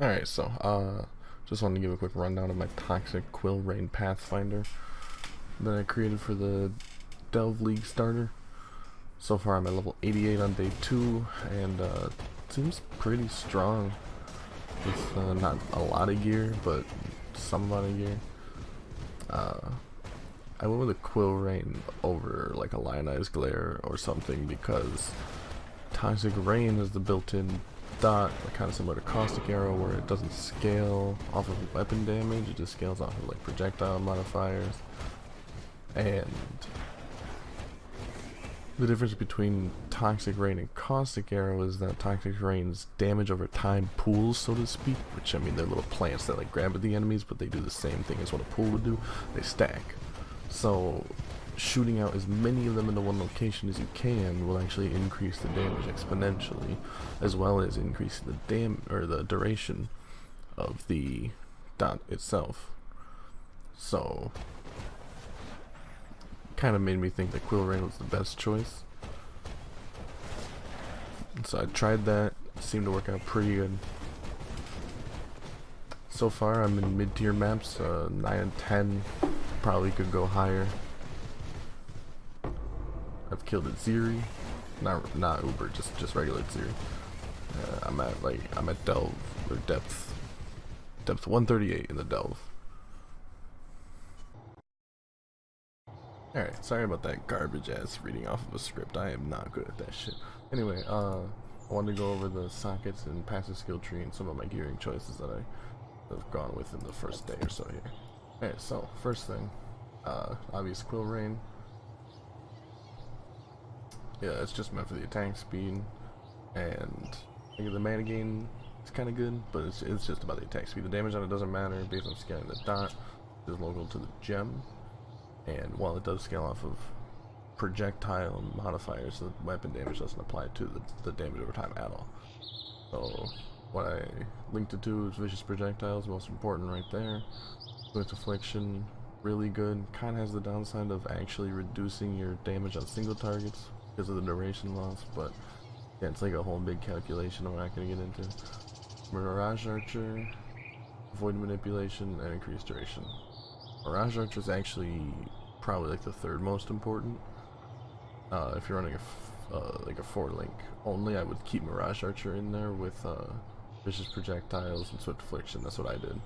Alright, so, just wanted to give a quick rundown of my toxic Quill Rain Pathfinder that I created for the Delve League starter. So far I'm at level 88 on day 2, and seems pretty strong with not a lot of gear, but some amount of gear. I went with a Quill Rain over like a Lionized Glare or something because Toxic Rain is the built-in dot, kind of similar to Caustic Arrow, where it doesn't scale off of weapon damage, it just scales off of like projectile modifiers. And the difference between Toxic Rain and Caustic Arrow is that Toxic Rain's damage over time pools, so to speak, which I mean they're little plants that like grab at the enemies, but they do the same thing as what a pool would do. They stack. So shooting out as many of them into one location as you can will actually increase the damage exponentially, as well as increasing the duration of the dot itself. So kind of made me think that Quill Rain was the best choice. So I tried that, it seemed to work out pretty good. So far I'm in mid-tier maps, 9 and 10, probably could go higher. I've killed at Ziri, not Uber, just regular Ziri. I'm at Delve, or depth 138 in the Delve. Alright, sorry about that garbage ass reading off of a script. I am not good at that shit. Anyway, I wanted to go over the sockets and passive skill tree and some of my gearing choices that I have gone with in the first day or so here. Alright, so first thing, obvious Quill Rain. Yeah, it's just meant for the attack speed, and I think the mana gain is kind of good, but it's just about the attack speed. The damage on it doesn't matter based on scaling the dot. It is local to the gem, and while it does scale off of projectile modifiers, the weapon damage doesn't apply to the damage over time at all. So what I linked it to is vicious projectiles, most important right there. With affliction, really good. Kind of has the downside of actually reducing your damage on single targets because of the duration loss, but yeah, it's like a whole big calculation I'm not going to get into. Mirage Archer, Void Manipulation, and increased duration. Mirage Archer is actually probably like the third most important. If you're running like a 4-link only, I would keep Mirage Archer in there with Vicious Projectiles and Swift Affliction. That's what I did.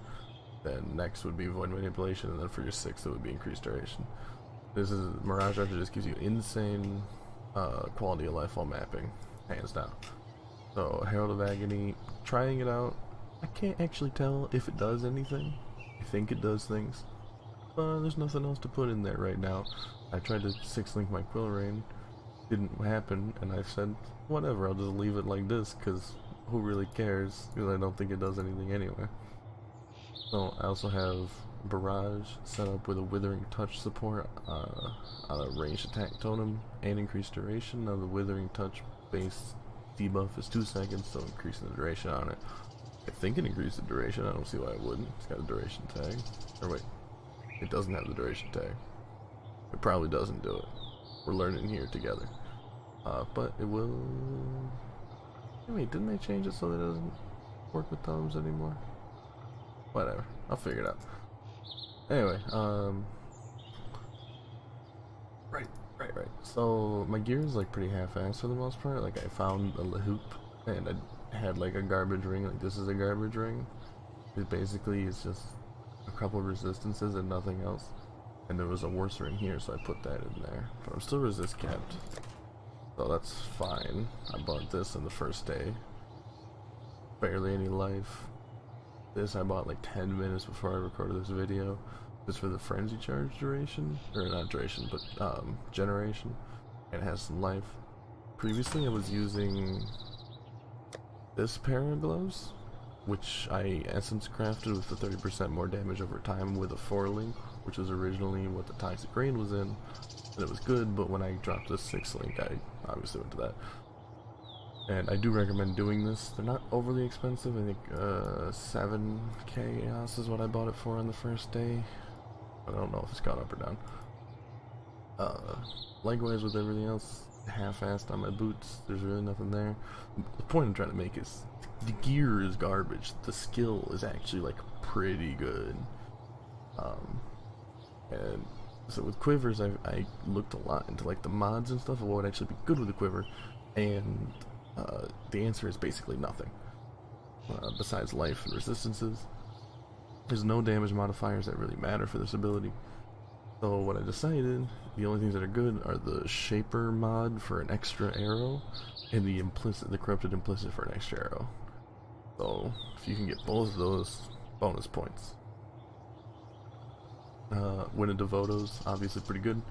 Then next would be Void Manipulation, and then for your 6th it would be increased duration. Mirage Archer just gives you insane quality of life while mapping, hands down. So Herald of Agony, trying it out. I can't actually tell if it does anything. I think it does things, but there's nothing else to put in there right now. I tried to 6-link my Quill Rain, didn't happen, and I said whatever, I'll just leave it like this because who really cares, because I don't think it does anything anyway. So I also have Barrage set up with a Withering Touch support on a ranged attack totem and increased duration. Now the Withering Touch base debuff is 2 seconds, so increasing the duration on it. I think it increased the duration, I don't see why it wouldn't. It's got a duration tag. Or wait, it doesn't have the duration tag. It probably doesn't do it. We're learning here together. But it will... Wait, didn't they change it so that it doesn't work with totems anymore? Whatever, I'll figure it out. Anyway, right. So my gear is like pretty half-assed for the most part. Like I found a hoop and I had like a garbage ring. Like this is a garbage ring. It basically is just a couple of resistances and nothing else. And there was a worse ring here, so I put that in there. But I'm still resist capped, so that's fine. I bought this on the first day. Barely any life. This I bought like 10 minutes before I recorded this video. Just for the frenzy charge duration, or not duration, but generation, and it has some life. Previously I was using this pair of gloves, which I essence crafted with the 30% more damage over time with a 4-link, which was originally what the Toxic Rain was in, and it was good, but when I dropped this 6-link I obviously went to that. And I do recommend doing this. They're not overly expensive. I think 7k EOS is what I bought it for on the first day. I don't know if it's gone up or down. Likewise with everything else, half-assed on my boots. There's really nothing there. The point I'm trying to make is the gear is garbage. The skill is actually like pretty good. And so with quivers, I looked a lot into like the mods and stuff of what would actually be good with a quiver, and the answer is basically nothing. Besides life and resistances, there's no damage modifiers that really matter for this ability. So what I decided, the only things that are good are the Shaper mod for an extra arrow, and the corrupted implicit for an extra arrow. So if you can get both of those, bonus points. Win a Devoto's, obviously pretty good.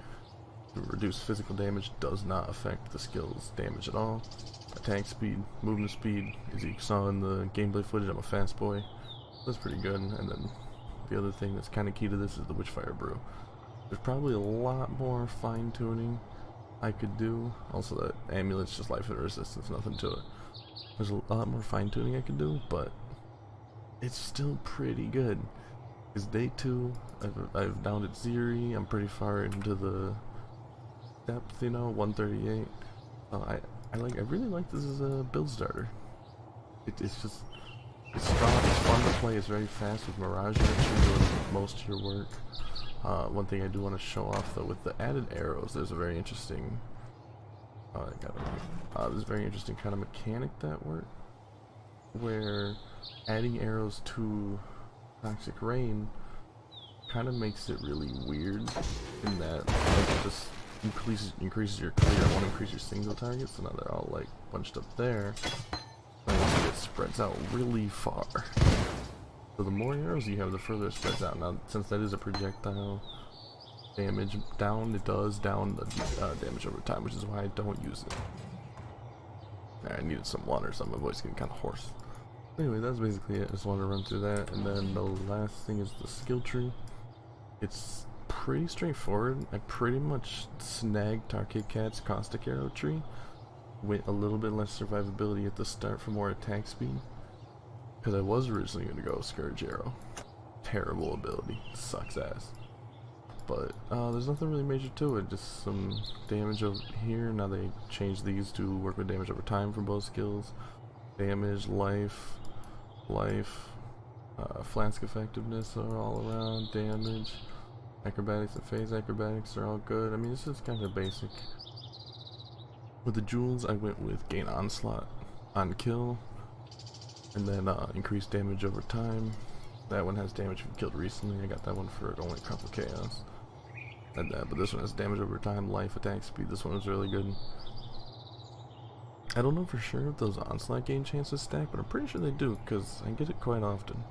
Reduce physical damage, does not affect the skill's damage at all. Attack speed, movement speed, as you saw in the gameplay footage, I'm a fast boy. That's pretty good. And then the other thing that's kind of key to this is the Witchfire Brew. There's probably a lot more fine tuning I could do. Also, that amulet's just life and resistance, nothing to it. There's a lot more fine tuning I could do, but it's still pretty good. Because day 2, I've downed at Ziri. I'm pretty far into the depth, you know, 138. I really like this as a build starter. It's strong, it's fun to play, it's very fast with Mirage actually doing most of your work. One thing I do want to show off though, with the added arrows, there's a very interesting there's a very interesting kind of mechanic that works, where adding arrows to Toxic Rain kind of makes it really weird in that like, it just increases your clear, it won't increase your single target, so now they're all like bunched up there, and it spreads out really far. So the more arrows you have, the further it spreads out. Now, since that is a projectile damage down, it does down the damage over time, which is why I don't use it. I needed some water, so my voice is getting kind of hoarse. Anyway, that's basically it. I just wanted to run through that, and then the last thing is the skill tree. It's pretty straightforward. I pretty much snagged Tarkid Cat's Caustic Arrow tree with a little bit less survivability at the start for more attack speed. Because I was originally going to go Scourge Arrow. Terrible ability. Sucks ass. But there's nothing really major to it. Just some damage over here. Now they changed these to work with damage over time for both skills. Damage, life, flask effectiveness are all around. Damage, acrobatics and phase acrobatics are all good. I mean, this is kind of basic. With the jewels, I went with gain onslaught on kill. And then increased damage over time. That one has damage if you killed recently. I got that one for only a couple chaos. And but this one has damage over time, life, attack speed. This one was really good. I don't know for sure if those onslaught gain chances stack, but I'm pretty sure they do, because I get it quite often.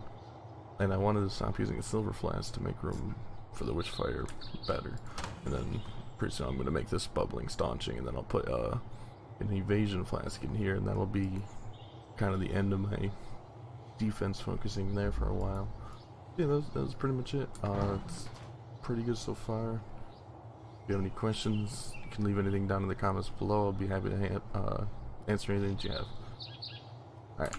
And I wanted to stop using a silver flask to make room for the Witchfire better. And then pretty soon I'm going to make this bubbling staunching, and then I'll put an evasion flask in here, and that'll be kind of the end of my defense focusing there for a while. Yeah, that was pretty much it. It's pretty good so far. If you have any questions, you can leave anything down in the comments below. I'll be happy to answer anything that you have. Alright.